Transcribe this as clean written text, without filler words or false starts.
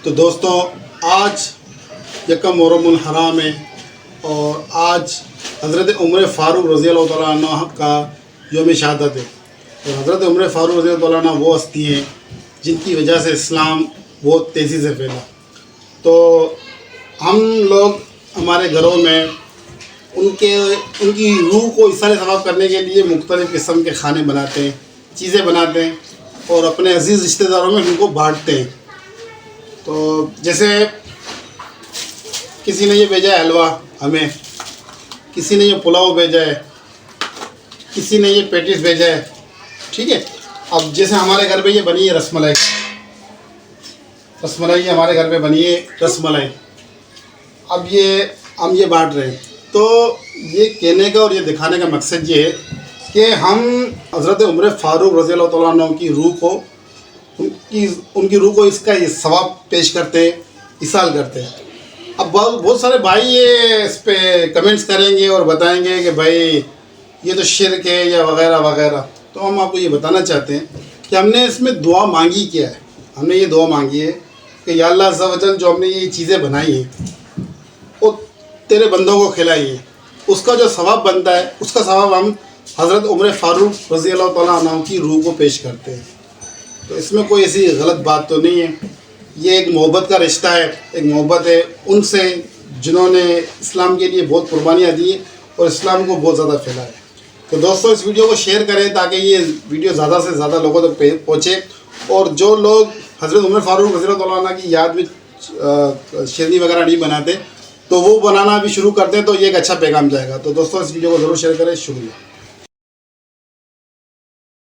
تو دوستو آج یکم محرم الحرام ہے اور آج حضرت عمر فاروق رضی اللہ تعالیٰ عنہ کا یوم شہادت ہے۔ اور حضرت عمر فاروق رضی اللہ تعالیٰ عنہ وہ ہستی ہیں جن کی وجہ سے اسلام بہت تیزی سے پھیلا۔ تو ہم لوگ ہمارے گھروں میں ان کی روح کو اثار ثواب کرنے کے لیے مختلف قسم کے کھانے بناتے ہیں، چیزیں بناتے ہیں اور اپنے عزیز رشتہ داروں میں ان کو بانٹتے ہیں۔ تو جیسے کسی نے یہ بھیجا ہے حلوہ ہمیں، کسی نے یہ پلاؤ بھیجا ہے، کسی نے یہ پیٹیز بھیجا ہے، ٹھیک ہے۔ اب جیسے ہمارے گھر پہ یہ بنی ہے رس ملائی، ہمارے گھر پہ بنی ہے رس ملائی، اب یہ ہم یہ بانٹ رہے ہیں۔ تو یہ کہنے کا اور یہ دکھانے کا مقصد یہ ہے کہ ہم حضرت عمر فاروق رضی اللہ تعالیٰ عنہ کی روح کو ان کی روح کو اس کا ثواب پیش کرتے ہیں، اصال کرتے ہیں۔ اب بہت سارے بھائی یہ اس پہ کمنٹس کریں گے اور بتائیں گے کہ بھائی یہ تو شرک ہے یا وغیرہ وغیرہ۔ تو ہم آپ کو یہ بتانا چاہتے ہیں کہ ہم نے اس میں دعا مانگی کیا ہے۔ ہم نے یہ دعا مانگی ہے کہ یا اللہ عز و جل جو ہم نے یہ چیزیں بنائی ہیں وہ تیرے بندوں کو کھلائی ہیں، اس کا جو ثواب بنتا ہے اس کا ثواب ہم حضرت عمر فاروق رضی اللہ تعالیٰ عنہ کی روح کو پیش کرتے ہیں۔ تو اس میں کوئی ایسی غلط بات تو نہیں ہے، یہ ایک محبت کا رشتہ ہے، ایک محبت ہے ان سے جنہوں نے اسلام کے لیے بہت قربانیاں دی ہیں اور اسلام کو بہت زیادہ پھیلا ہے۔ تو دوستو اس ویڈیو کو شیئر کریں تاکہ یہ ویڈیو زیادہ سے زیادہ لوگوں تک پہنچے، اور جو لوگ حضرت عمر فاروق رضی اللہ تعالیٰ عنہ کی یاد میں شیرنی وغیرہ نہیں بناتے تو وہ بنانا بھی شروع کرتے ہیں، تو یہ ایک اچھا پیغام جائے گا۔ تو دوستو اس ویڈیو کو ضرور شیئر کریں، شکریہ۔